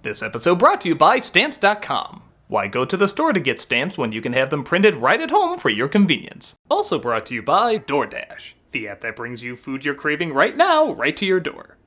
This episode brought to you by Stamps.com. Why go to the store to get stamps when you can have them printed right at home for your convenience? Also brought to you by DoorDash, the app that brings you food you're craving right now, right to your door.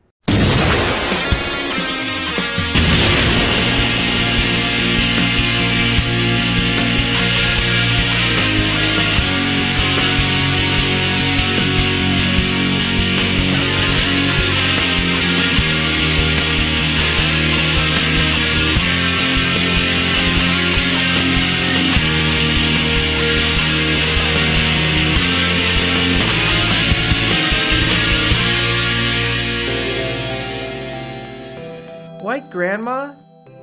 White Grandma,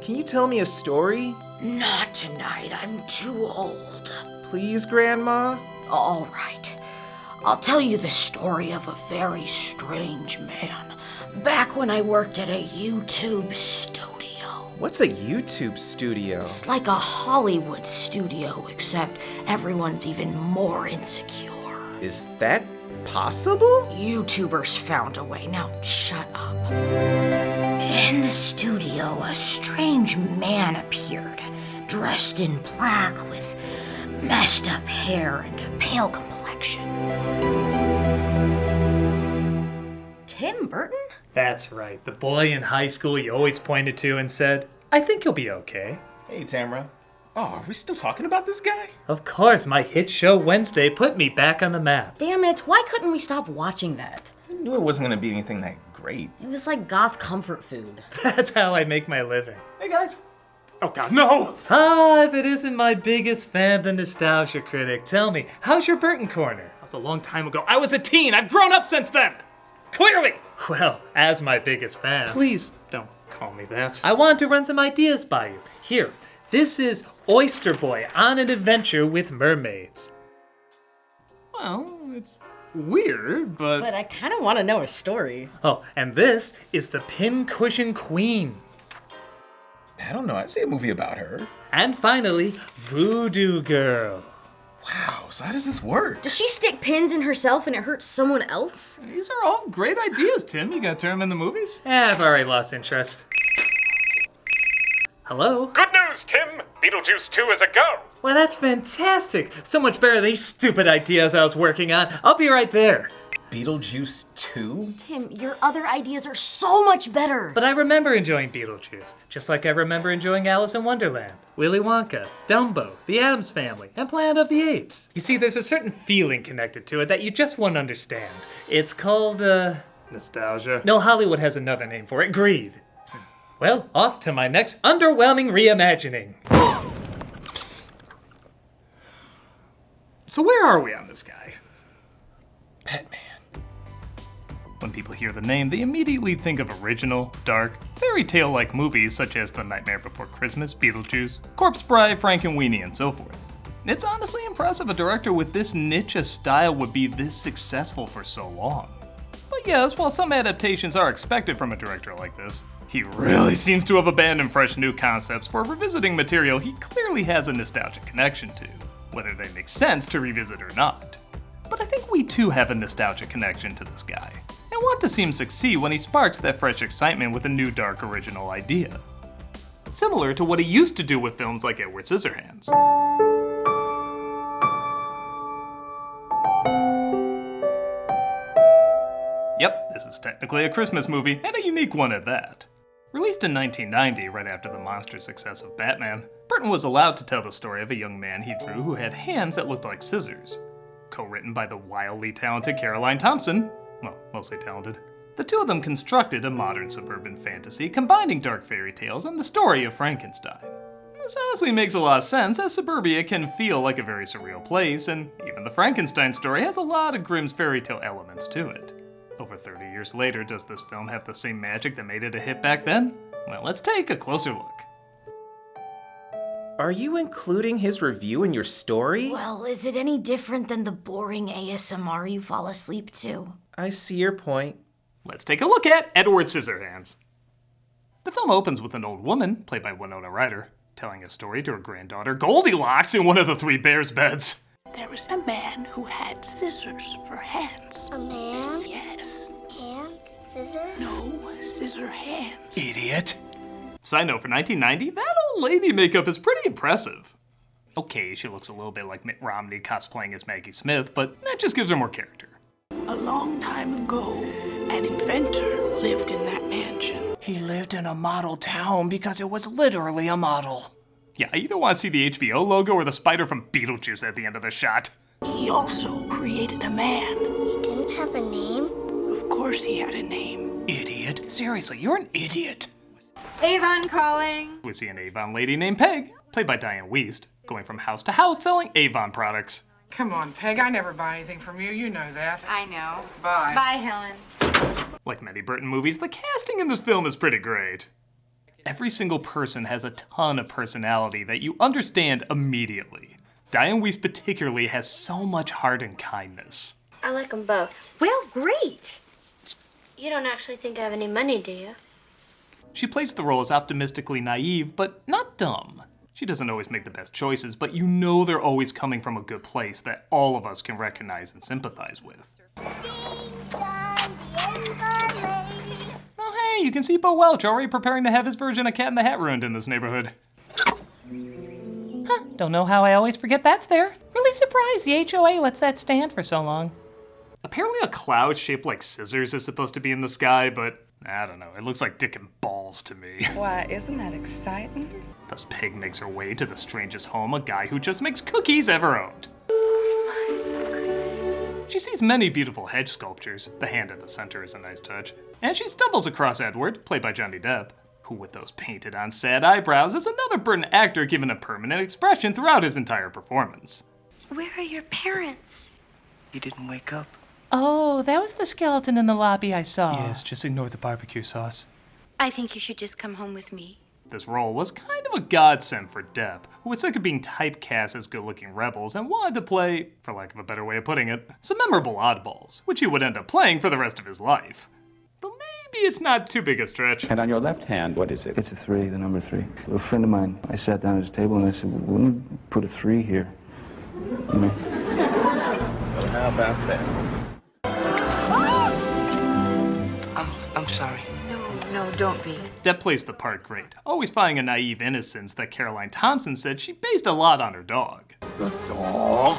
can you tell me a story? Not tonight, I'm too old. Please, Grandma? All right. I'll tell you the story of a very strange man, back when I worked at a YouTube studio. What's a YouTube studio? It's like a Hollywood studio, except everyone's even more insecure. Is that possible? YouTubers found a way. Now shut up. In the studio, a strange man appeared, dressed in black with messed up hair and a pale complexion. Tim Burton? That's right, the boy in high school you always pointed to and said, I think he'll be okay. Hey, Tamara. Oh, are we still talking about this guy? Of course, my hit show Wednesday put me back on the map. Damn it, why couldn't we stop watching that? I knew it wasn't going to be anything that great. It was like goth comfort food. That's how I make my living. Hey, guys. Oh, God, no! If it isn't my biggest fan, the Nostalgia Critic, tell me, how's your Burton corner? That was a long time ago. I was a teen. I've grown up since then. Clearly. Well, as my biggest fan, Please don't call me that. I wanted to run some ideas by you. Here, this is Oyster Boy on an adventure with mermaids. Well, it's weird, but... But I kind of want to know a story. Oh, and this is the Pincushion Queen. I don't know. I'd see a movie about her. And finally, Voodoo Girl. Wow, so how does this work? Does she stick pins in herself and it hurts someone else? These are all great ideas, Tim. You gonna turn them in the movies? I've already lost interest. Hello? Good news, Tim! Beetlejuice 2 is a go! Well, that's fantastic. So much better than these stupid ideas I was working on. I'll be right there. Beetlejuice 2? Tim, your other ideas are so much better. But I remember enjoying Beetlejuice, just like I remember enjoying Alice in Wonderland, Willy Wonka, Dumbo, The Addams Family, and Planet of the Apes. You see, there's a certain feeling connected to it that you just won't understand. It's called, Nostalgia. No, Hollywood has another name for it, greed. Well, off to my next underwhelming reimagining. So where are we on this guy? Batman. When people hear the name, they immediately think of original, dark, fairy tale-like movies such as The Nightmare Before Christmas, Beetlejuice, Corpse Bride, Frankenweenie, and so forth. It's honestly impressive a director with this niche a style would be this successful for so long. But yes, while some adaptations are expected from a director like this, he really seems to have abandoned fresh new concepts for revisiting material he clearly has a nostalgic connection to, whether they make sense to revisit or not. But I think we too have a nostalgic connection to this guy, and want to see him succeed when he sparks that fresh excitement with a new dark original idea. Similar to what he used to do with films like Edward Scissorhands. Yep, this is technically a Christmas movie, and a unique one at that. Released in 1990, right after the monstrous success of Batman, Burton was allowed to tell the story of a young man he drew who had hands that looked like scissors. Co-written by the wildly talented Caroline Thompson, well, mostly talented, the two of them constructed a modern suburban fantasy combining dark fairy tales and the story of Frankenstein. This honestly makes a lot of sense, as suburbia can feel like a very surreal place, and even the Frankenstein story has a lot of Grimm's fairy tale elements to it. Over 30 years later, does this film have the same magic that made it a hit back then? Well, let's take a closer look. Are you including his review in your story? Well, is it any different than the boring ASMR you fall asleep to? I see your point. Let's take a look at Edward Scissorhands. The film opens with an old woman, played by Winona Ryder, telling a story to her granddaughter Goldilocks in one of the three bears' beds. There was a man who had scissors for hands. A man? Yes. Hands? Scissors? No, scissor hands. Idiot. Side note, for 1990, that old lady makeup is pretty impressive. Okay, she looks a little bit like Mitt Romney cosplaying as Maggie Smith, but that just gives her more character. A long time ago, an inventor lived in that mansion. He lived in a model town because it was literally a model. Yeah, I either want to see the HBO logo or the spider from Beetlejuice at the end of the shot. He also created a man. He didn't have a name? Of course he had a name. Idiot. Seriously, you're an idiot. Avon calling. We see an Avon lady named Peg, played by Dianne Wiest, going from house to house selling Avon products. Come on, Peg, I never buy anything from you. You know that. I know. Bye. Bye, Helen. Like many Burton movies, the casting in this film is pretty great. Every single person has a ton of personality that you understand immediately. Dianne Wiest particularly has so much heart and kindness. I like them both. Well, great. You don't actually think I have any money, do you? She plays the role as optimistically naive, but not dumb. She doesn't always make the best choices, but you know they're always coming from a good place that all of us can recognize and sympathize with. Oh hey, you can see Bo Welch already preparing to have his version of Cat in the Hat ruined in this neighborhood. Huh, don't know how I always forget that's there. Really surprised the HOA lets that stand for so long. Apparently a cloud shaped like scissors is supposed to be in the sky, but I don't know, it looks like dick and balls to me. Why, isn't that exciting? Thus Peg makes her way to the strangest home a guy who just makes cookies ever owned. She sees many beautiful hedge sculptures, the hand at the center is a nice touch, and she stumbles across Edward, played by Johnny Depp, who with those painted on sad eyebrows is another Burton actor given a permanent expression throughout his entire performance. Where are your parents? You didn't wake up. Oh, that was the skeleton in the lobby I saw. Yes, just ignore the barbecue sauce. I think you should just come home with me. This role was kind of a godsend for Depp, who was sick of being typecast as good-looking rebels and wanted to play, for lack of a better way of putting it, some memorable oddballs, which he would end up playing for the rest of his life. Though maybe it's not too big a stretch. And on your left hand, what is it? It's a 3, the number 3. A friend of mine, I sat down at his table and I said, well, wouldn't we put a 3 here? You know? Well, how about that? I'm sorry. No, don't be. Depp plays the part great, always finding a naive innocence that Caroline Thompson said she based a lot on her dog. The dog?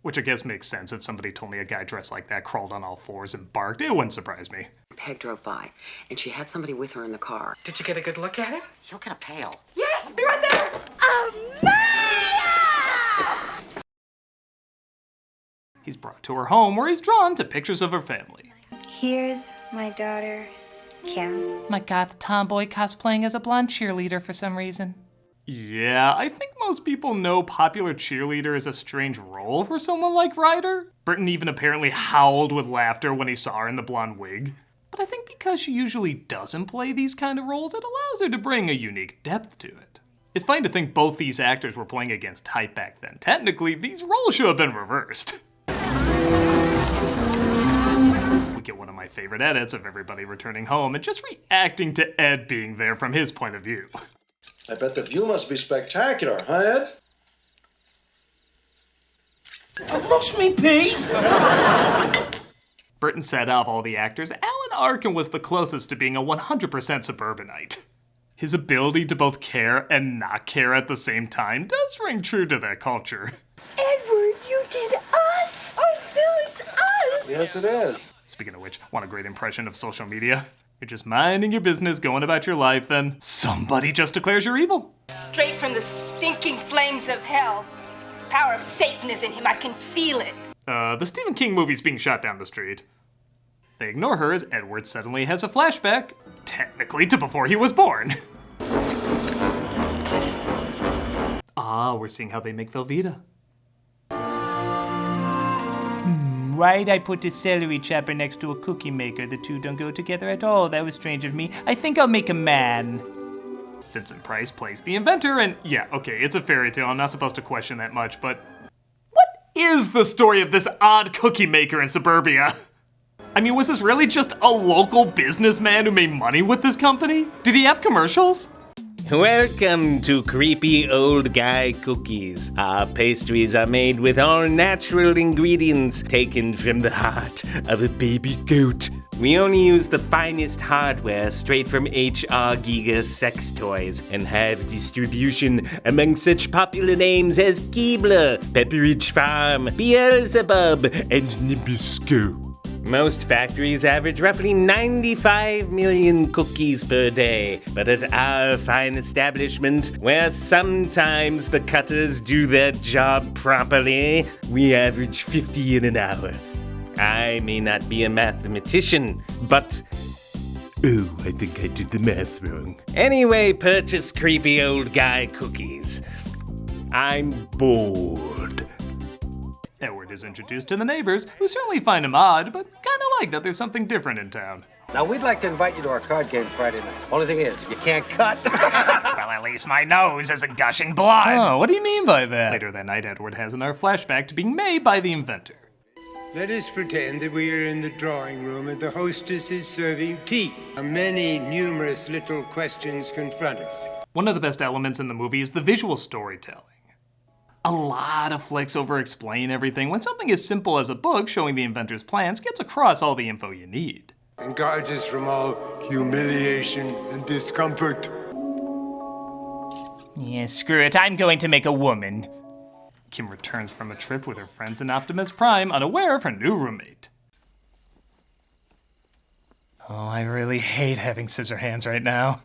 Which I guess makes sense. If somebody told me a guy dressed like that crawled on all fours and barked, it wouldn't surprise me. Peg drove by, and she had somebody with her in the car. Did you get a good look at it? You look kind of pale. Yes, be right there! He's brought to her home where he's drawn to pictures of her family. Here's my daughter, Kim. My goth tomboy cosplaying as a blonde cheerleader for some reason. Yeah, I think most people know popular cheerleader is a strange role for someone like Ryder. Burton even apparently howled with laughter when he saw her in the blonde wig. But I think because she usually doesn't play these kind of roles, it allows her to bring a unique depth to it. It's fine to think both these actors were playing against type back then. Technically, these roles should have been reversed. We get one of my favorite edits of everybody returning home and just reacting to Ed being there from his point of view. I bet the view must be spectacular, huh, Ed? I've lost me pee! Burton said out of all the actors, Alan Arkin was the closest to being a 100% suburbanite. His ability to both care and not care at the same time does ring true to that culture. Edward, you did us! Oh, Phil, it's us! Yes, it is. Speaking of which, want a great impression of social media? You're just minding your business, going about your life, then somebody just declares you're evil. Straight from the stinking flames of hell. The power of Satan is in him. I can feel it. The Stephen King movie's being shot down the street. They ignore her as Edward suddenly has a flashback, technically to before he was born. Ah, we're seeing how they make Velveeta. Why'd I put a celery chopper next to a cookie maker? The two don't go together at all. That was strange of me. I think I'll make a man. Vincent Price plays the inventor, and yeah, okay, it's a fairy tale. I'm not supposed to question that much, but what is the story of this odd cookie maker in suburbia? I mean, was this really just a local businessman who made money with this company? Did he have commercials? Welcome to Creepy Old Guy Cookies. Our pastries are made with all natural ingredients taken from the heart of a baby goat We only use the finest hardware straight from HR Giga Sex Toys and have distribution among such popular names as Keebler, Pepperidge Farm, Beelzebub, and Nabisco. Most factories average roughly 95 million cookies per day, but at our fine establishment, where sometimes the cutters do their job properly, we average 50 in an hour. I may not be a mathematician, but... Oh, I think I did the math wrong. Anyway, purchase creepy old guy cookies. I'm bored. Edward is introduced to the neighbors, who certainly find him odd, but kinda like that there's something different in town. Now, we'd like to invite you to our card game Friday night. Only thing is, you can't cut. Well, at least my nose isn't gushing blood. Oh, what do you mean by that? Later that night, Edward has another flashback to being made by the inventor. Let us pretend that we are in the drawing room and the hostess is serving tea. Many numerous little questions confront us. One of the best elements in the movie is the visual storytelling. A lot of flicks over-explain everything when something as simple as a book showing the inventor's plans gets across all the info you need. And guards us from all humiliation and discomfort. Yeah, screw it. I'm going to make a woman. Kim returns from a trip with her friends in Optimus Prime, unaware of her new roommate. Oh, I really hate having Scissorhands right now.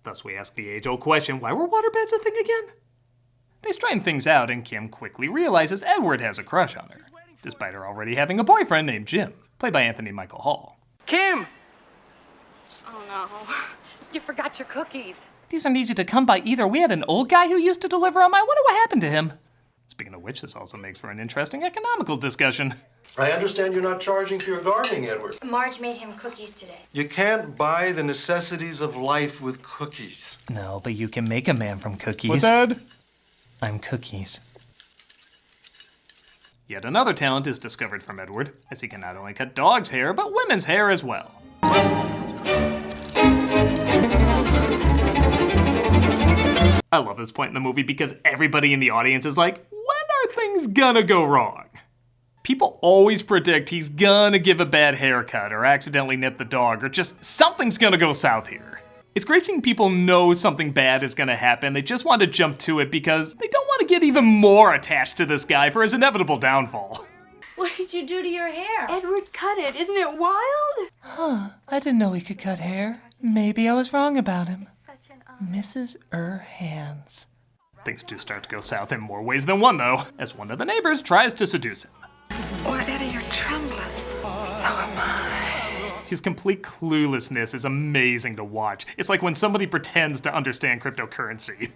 Thus we ask the age-old question, why were waterbeds a thing again? They straighten things out and Kim quickly realizes Edward has a crush on her, despite her already having a boyfriend named Jim, played by Anthony Michael Hall. Kim! Oh no, you forgot your cookies. These aren't easy to come by either. We had an old guy who used to deliver them. I wonder what happened to him. Speaking of which, this also makes for an interesting economical discussion. I understand you're not charging for your gardening, Edward. Marge made him cookies today. You can't buy the necessities of life with cookies. No, but you can make a man from cookies. What's that? I'm cookies. Yet another talent is discovered from Edward, as he can not only cut dogs' hair, but women's hair as well. I love this point in the movie because everybody in the audience is like, when are things gonna go wrong? People always predict he's gonna give a bad haircut or accidentally nip the dog or just something's gonna go south here. It's great seeing people know something bad is gonna happen. They just want to jump to it because they don't want to get even more attached to this guy for his inevitable downfall. What did you do to your hair? Edward cut it. Isn't it wild? Huh, I didn't know he could cut hair. Maybe I was wrong about him. Mrs. Hands. Things do start to go south in more ways than one, though, as one of the neighbors tries to seduce him. Why, Eddie, you're trembling. So am I. His complete cluelessness is amazing to watch. It's like when somebody pretends to understand cryptocurrency.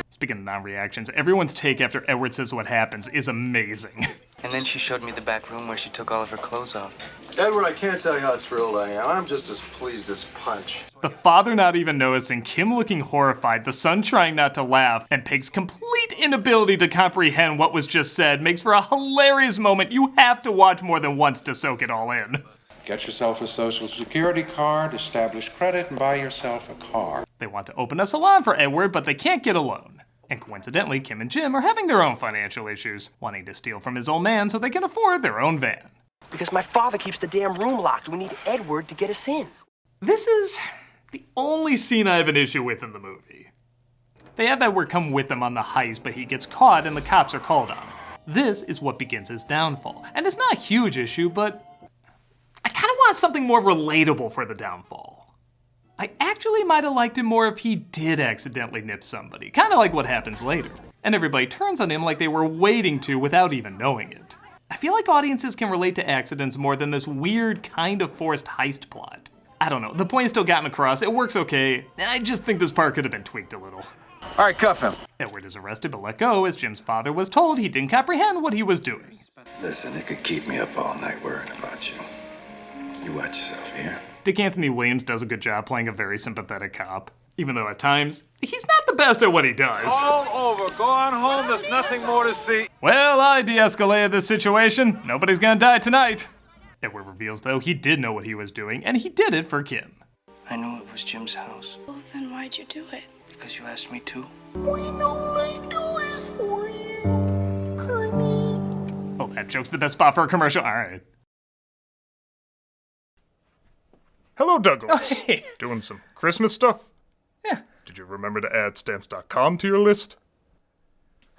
Speaking of non-reactions, everyone's take after Edward says what happens is amazing. And then she showed me the back room where she took all of her clothes off. Edward, I can't tell you how thrilled I am. I'm just as pleased as Punch. The father not even noticing, Kim looking horrified, the son trying not to laugh, and Pig's complete inability to comprehend what was just said makes for a hilarious moment you have to watch more than once to soak it all in. Get yourself a social security card, establish credit, and buy yourself a car. They want to open a salon for Edward, but they can't get a loan. And coincidentally, Kim and Jim are having their own financial issues, wanting to steal from his old man so they can afford their own van. Because my father keeps the damn room locked. We need Edward to get us in. This is the only scene I have an issue with in the movie. They have Edward come with them on the heist, but he gets caught and the cops are called on him. This is what begins his downfall. And it's not a huge issue, but I kind of want something more relatable for the downfall. I actually might have liked him more if he did accidentally nip somebody, kind of like what happens later. And everybody turns on him like they were waiting to without even knowing it. I feel like audiences can relate to accidents more than this weird, kind of forced heist plot. I don't know, the point's still gotten across, it works okay. I just think this part could have been tweaked a little. All right, cuff him. Edward is arrested but let go as Jim's father was told he didn't comprehend what he was doing. Listen, it could keep me up all night worrying about you. You watch yourself here. Dick Anthony Williams does a good job playing a very sympathetic cop, even though at times, he's not the best at what he does. All over. Go on home. There's nothing more to see. Well, I de-escalated this situation. Nobody's gonna die tonight. Edward reveals, though, he did know what he was doing, and he did it for Kim. I knew it was Jim's house. Well, then why'd you do it? Because you asked me to. We know I do is for you, honey. that joke's the best spot for a commercial. All right. Hello, Douglas. Oh, hey. Doing some Christmas stuff? Yeah. Did you remember to add Stamps.com to your list?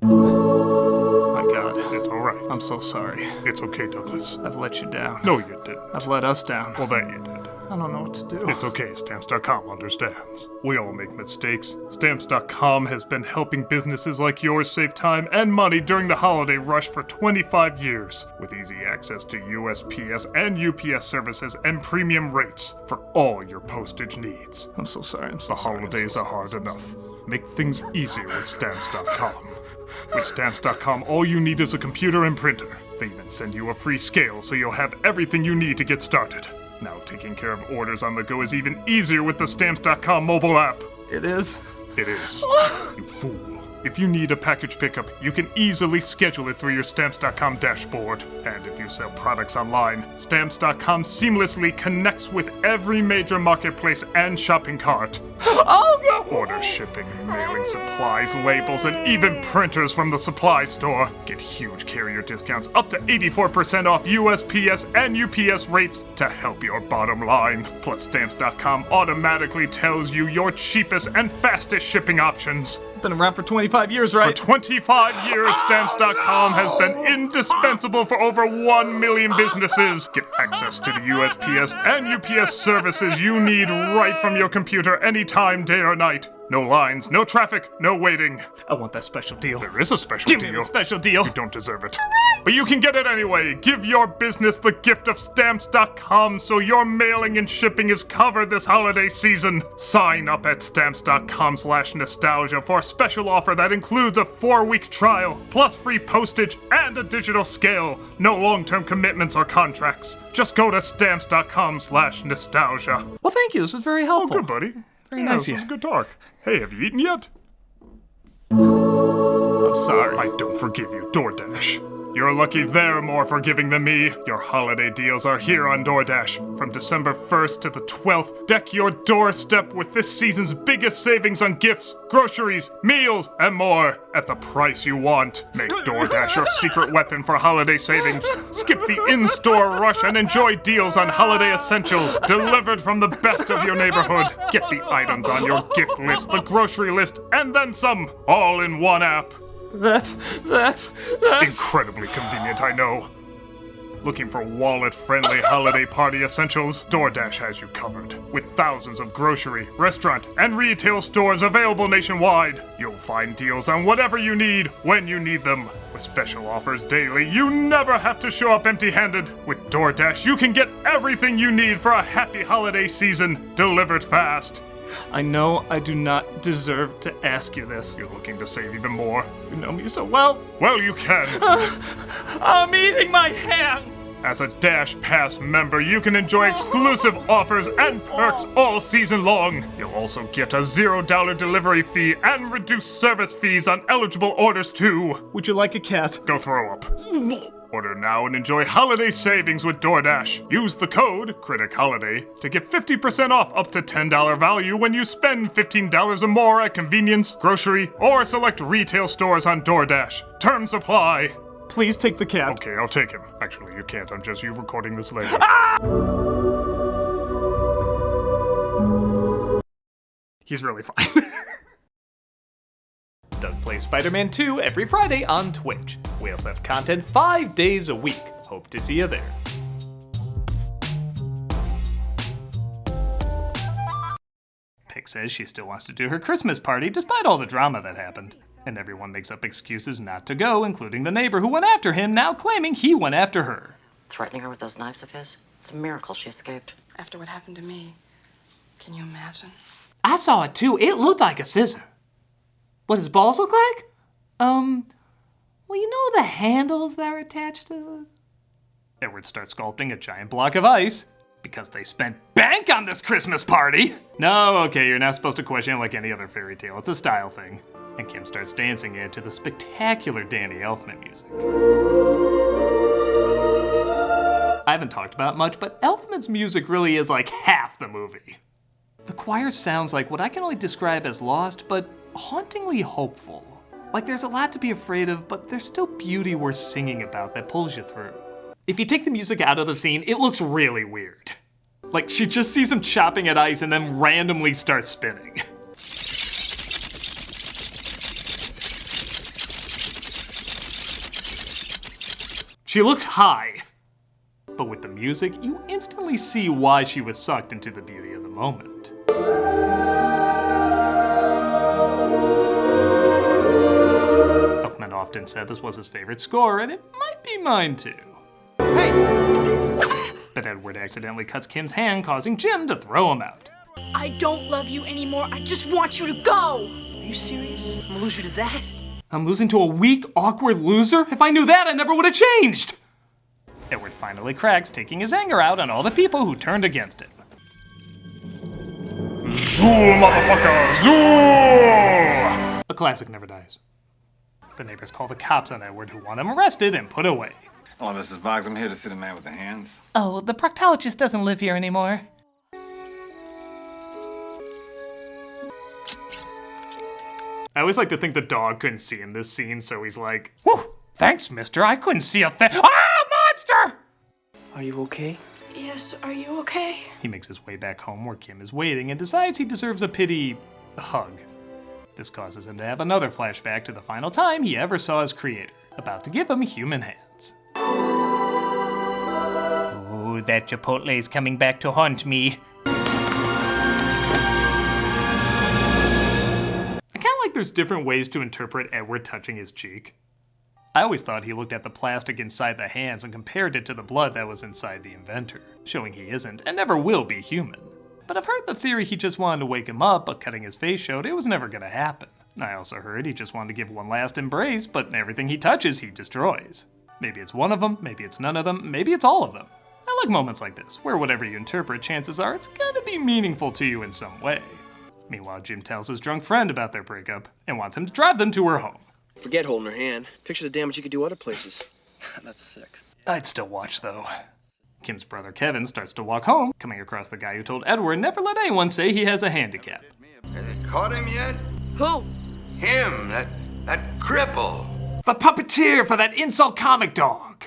My God. It's all right. I'm so sorry. It's okay, Douglas. I've let you down. No, you didn't. I've let us down. Well, that you did. I don't know what to do. It's okay, Stamps.com understands. We all make mistakes. Stamps.com has been helping businesses like yours save time and money during the holiday rush for 25 years, with easy access to USPS and UPS services and premium rates for all your postage needs. I'm so sorry. The holidays are hard enough. Make things easier with Stamps.com. With Stamps.com, all you need is a computer and printer. They even send you a free scale so you'll have everything you need to get started. Now taking care of orders on the go is even easier with the Stamps.com mobile app. It is? It is. You fool. If you need a package pickup, you can easily schedule it through your Stamps.com dashboard. And if you sell products online, Stamps.com seamlessly connects with every major marketplace and shopping cart. Oh, no! Order shipping, mailing supplies, labels, and even printers from the supply store. Get huge carrier discounts up to 84% off USPS and UPS rates to help your bottom line. Plus, Stamps.com automatically tells you your cheapest and fastest shipping options. Been around for 25 years, right? For 25 years, Stamps.com has been indispensable for over 1 million businesses. Get access to the USPS and UPS services you need right from your computer anytime, day or night. No lines, no traffic, no waiting. I want that special deal. There is a special deal. Give me the special deal. You don't deserve it. But you can get it anyway. Give your business the gift of Stamps.com so your mailing and shipping is covered this holiday season. Sign up at Stamps.com/nostalgia for a special offer that includes a 4-week trial, plus free postage and a digital scale. No long-term commitments or contracts. Just go to Stamps.com/nostalgia. Well, thank you. This is very helpful. Oh, good, buddy. Very nice. This is good talk. Hey, have you eaten yet? I'm sorry. I don't forgive you, DoorDash. You're lucky they're more forgiving than me. Your holiday deals are here on DoorDash. From December 1st to the 12th, deck your doorstep with this season's biggest savings on gifts, groceries, meals, and more at the price you want. Make DoorDash your secret weapon for holiday savings. Skip the in-store rush and enjoy deals on holiday essentials delivered from the best of your neighborhood. Get the items on your gift list, the grocery list, and then some, all in one app. That's incredibly convenient, I know. Looking for wallet-friendly holiday party essentials? DoorDash has you covered. With thousands of grocery, restaurant, and retail stores available nationwide, you'll find deals on whatever you need, when you need them. With special offers daily, you never have to show up empty-handed. With DoorDash, you can get everything you need for a happy holiday season, delivered fast. I know I do not deserve to ask you this. You're looking to save even more. You know me so well. Well, you can. I'm eating my hand. As a Dash Pass member, you can enjoy exclusive offers and perks all season long. You'll also get a $0 delivery fee and reduced service fees on eligible orders too. Would you like a cat? Go throw up. Order now and enjoy holiday savings with DoorDash. Use the code CRITICHOLIDAY to get 50% off up to $10 value when you spend $15 or more at convenience, grocery, or select retail stores on DoorDash. Terms apply. Please take the cat. Okay, I'll take him. Actually, you can't. I'm just you recording this later. He's really fine. Doug plays Spider-Man 2 every Friday on Twitch. We also have content 5 days a week. Hope to see you there. Pick says she still wants to do her Christmas party despite all the drama that happened. And everyone makes up excuses not to go, including the neighbor who went after him, now claiming he went after her. Threatening her with those knives of his? It's a miracle she escaped. After what happened to me, can you imagine? I saw it too. It looked like a scissor. What does balls look like? Well, you know the handles that are attached to the... Edward starts sculpting a giant block of ice because they spent bank on this Christmas party. No, okay, you're not supposed to question it like any other fairy tale. It's a style thing. And Kim starts dancing it to the spectacular Danny Elfman music. I haven't talked about it much, but Elfman's music really is like half the movie. The choir sounds like what I can only describe as lost, but hauntingly hopeful. Like, there's a lot to be afraid of, but there's still beauty worth singing about that pulls you through. If you take the music out of the scene, it looks really weird. Like, she just sees him chopping at ice and then randomly starts spinning. She looks high, but with the music, you instantly see why she was sucked into the beauty of the moment. Elfman often said this was his favorite score, and it might be mine too. Hey! But Edward accidentally cuts Kim's hand, causing Jim to throw him out. I don't love you anymore. I just want you to go. Are you serious? I'm gonna lose you to that? I'm losing to a weak, awkward loser? If I knew that, I never would have changed! Edward finally cracks, taking his anger out on all the people who turned against him. Zoo, motherfucker! Zoo! A classic never dies. The neighbors call the cops on Edward, who want him arrested and put away. Hello, Mrs. Boggs. I'm here to see the man with the hands. Oh, the proctologist doesn't live here anymore. I always like to think the dog couldn't see in this scene, so he's like, "Whew, thanks, mister, I couldn't see a thing. Ah, monster!" Are you okay? Yes, are you okay? He makes his way back home where Kim is waiting and decides he deserves a pity hug. This causes him to have another flashback to the final time he ever saw his creator, about to give him human hands. Oh, that Chipotle's coming back to haunt me. There's different ways to interpret Edward touching his cheek. I always thought he looked at the plastic inside the hands and compared it to the blood that was inside the inventor, showing he isn't and never will be human. But I've heard the theory he just wanted to wake him up, but cutting his face showed it was never gonna happen. I also heard he just wanted to give one last embrace, but everything he touches, he destroys. Maybe it's one of them, maybe it's none of them, maybe it's all of them. I like moments like this, where whatever you interpret, chances are it's gonna be meaningful to you in some way. Meanwhile, Jim tells his drunk friend about their breakup and wants him to drive them to her home. Forget holding her hand. Picture the damage you could do other places. That's sick. I'd still watch, though. Kim's brother Kevin starts to walk home, coming across the guy who told Edward never let anyone say he has a handicap. Have they caught him yet? Who? Him, that cripple. The puppeteer for that insult comic dog!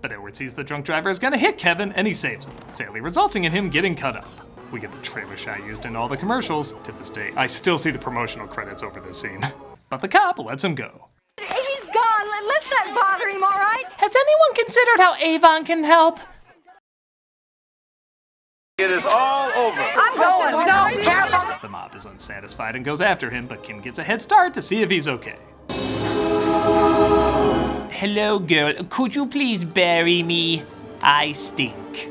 But Edward sees the drunk driver is gonna hit Kevin, and he saves him, sadly resulting in him getting cut up. We get the trailer shot used in all the commercials. To this day, I still see the promotional credits over this scene. But the cop lets him go. He's gone. Let that bother him, all right? Has anyone considered how Avon can help? It is all over. I'm going. No, careful. The mob is unsatisfied and goes after him, but Kim gets a head start to see if he's okay. Hello, girl. Could you please bury me? I stink.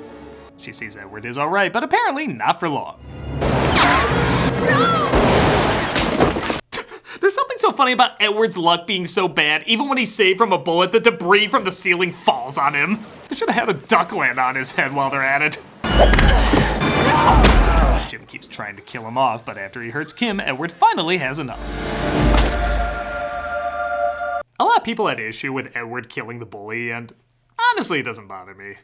She sees Edward is alright, but apparently not for long. No! There's something so funny about Edward's luck being so bad. Even when he's saved from a bullet, the debris from the ceiling falls on him. They should have had a duck land on his head while they're at it. Jim keeps trying to kill him off, but after he hurts Kim, Edward finally has enough. A lot of people had issue with Edward killing the bully, and honestly, it doesn't bother me.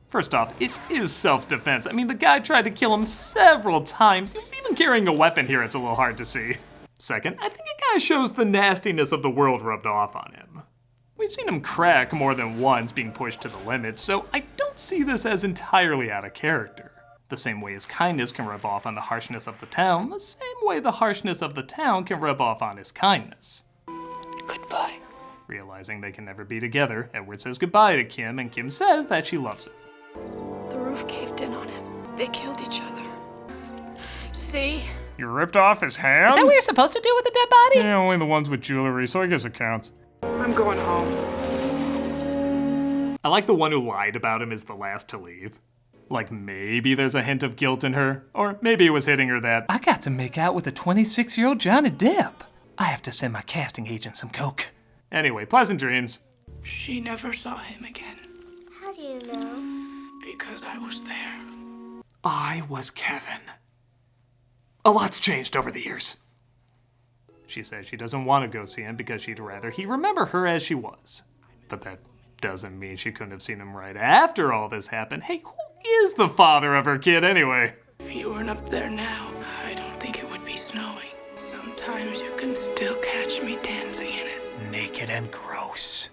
First off, it is self-defense. I mean, the guy tried to kill him several times. He was even carrying a weapon here, it's a little hard to see. Second, I think it kind of shows the nastiness of the world rubbed off on him. We've seen him crack more than once, being pushed to the limit, so I don't see this as entirely out of character. The same way his kindness can rub off on the harshness of the town, the same way the harshness of the town can rub off on his kindness. Goodbye. Realizing they can never be together, Edward says goodbye to Kim, and Kim says that she loves him. The roof caved in on him. They killed each other. See? You ripped off his hand? Is that what you're supposed to do with a dead body? Yeah, only the ones with jewelry, so I guess it counts. I'm going home. I like the one who lied about him is the last to leave. Like maybe there's a hint of guilt in her, or maybe it was hitting her that I got to make out with a 26-year-old Johnny Depp. I have to send my casting agent some coke. Anyway, pleasant dreams. She never saw him again. How do you know? Because I was there. I was Kevin. A lot's changed over the years. She says she doesn't want to go see him because she'd rather he remember her as she was. But that doesn't mean she couldn't have seen him right after all this happened. Hey, who is the father of her kid anyway? If you weren't up there now, I don't think it would be snowing. Sometimes you can still catch me dancing. wicked and gross.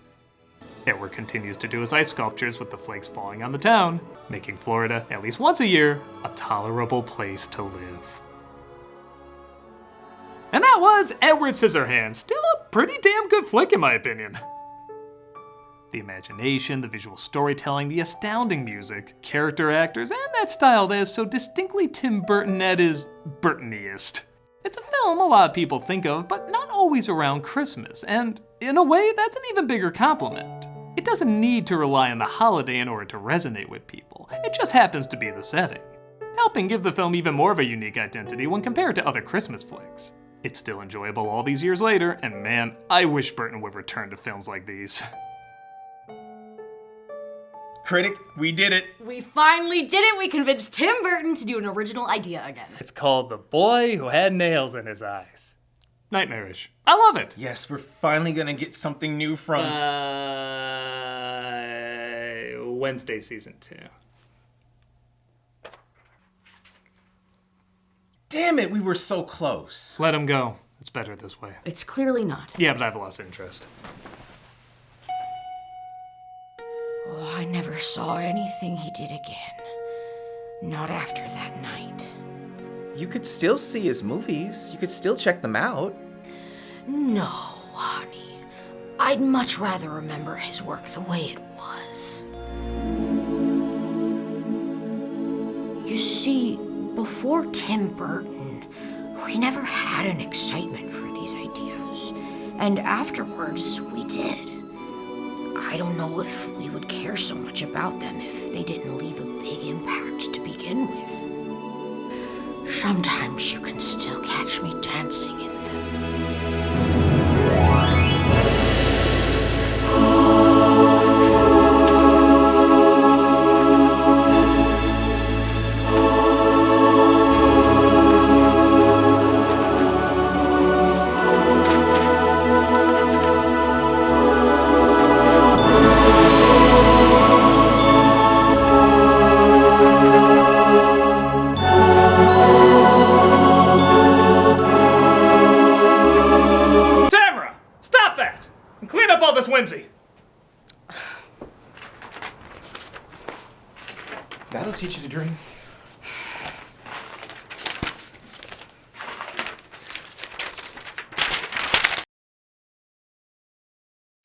Edward continues to do his ice sculptures with the flakes falling on the town, making Florida, at least once a year, a tolerable place to live. And that was Edward Scissorhands, still a pretty damn good flick in my opinion. The imagination, the visual storytelling, the astounding music, character actors, and that style that is so distinctly Tim Burton at his Burtoniest. It's a film a lot of people think of, but not always around Christmas, and in a way, that's an even bigger compliment. It doesn't need to rely on the holiday in order to resonate with people, it just happens to be the setting, helping give the film even more of a unique identity when compared to other Christmas flicks. It's still enjoyable all these years later, and man, I wish Burton would return to films like these. Critic, we did it. We finally did it. We convinced Tim Burton to do an original idea again. It's called The Boy Who Had Nails in His Eyes. Nightmarish. I love it. Yes, we're finally gonna get something new from... Wednesday season 2. Damn it, we were so close. Let him go. It's better this way. It's clearly not. Yeah, but I've lost interest. Oh, I never saw anything he did again. Not after that night. You could still see his movies. You could still check them out. No, honey. I'd much rather remember his work the way it was. You see, before Tim Burton, we never had an excitement for these ideas. And afterwards, we did. I don't know if we would care so much about them if they didn't leave a big impact to begin with. Sometimes you can still catch me dancing in them. Whimsy. That'll teach you to dream.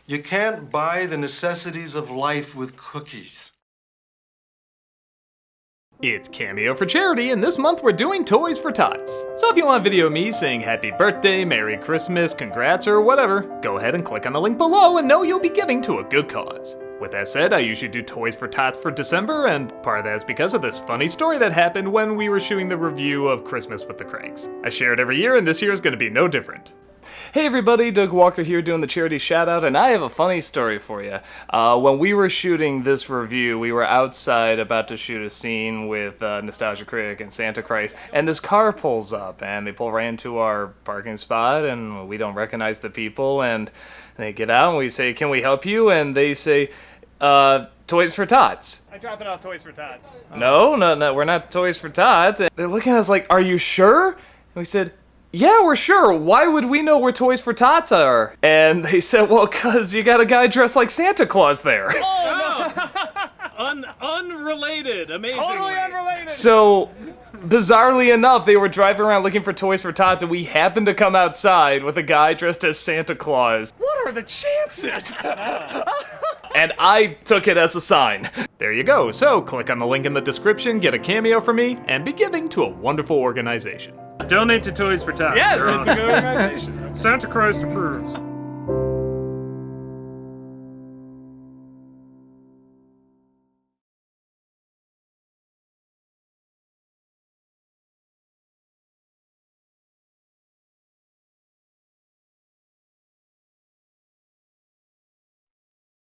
You can't buy the necessities of life with cookies. It's Cameo for Charity, and this month we're doing Toys for Tots. So if you want a video of me saying happy birthday, Merry Christmas, congrats, or whatever, go ahead and click on the link below and know you'll be giving to a good cause. With that said, I usually do Toys for Tots for December, and part of that is because of this funny story that happened when we were shooting the review of Christmas with the Cranks. I share it every year, and this year is going to be no different. Hey everybody, Doug Walker here doing the charity shoutout, and I have a funny story for you. When we were shooting this review, we were outside about to shoot a scene with Nostalgia Critic and Santa Christ, and this car pulls up, and they pull right into our parking spot, and we don't recognize the people, and they get out, and we say, can we help you? And they say, Toys for Tots. I drop it off Toys for Tots. No, we're not Toys for Tots. And they're looking at us like, are you sure? And we said, yeah, we're sure. Why would we know where Toys for Tots are? And they said, well, cause you got a guy dressed like Santa Claus there. Oh, no! Unrelated, amazingly. Totally unrelated. So, bizarrely enough, they were driving around looking for Toys for Tots, and we happened to come outside with a guy dressed as Santa Claus. What are the chances? And I took it as a sign. There you go. So, click on the link in the description, get a cameo from me, and be giving to a wonderful organization. Donate to Toys for Tots. Yes, it's a good organization. Santa Christ approves.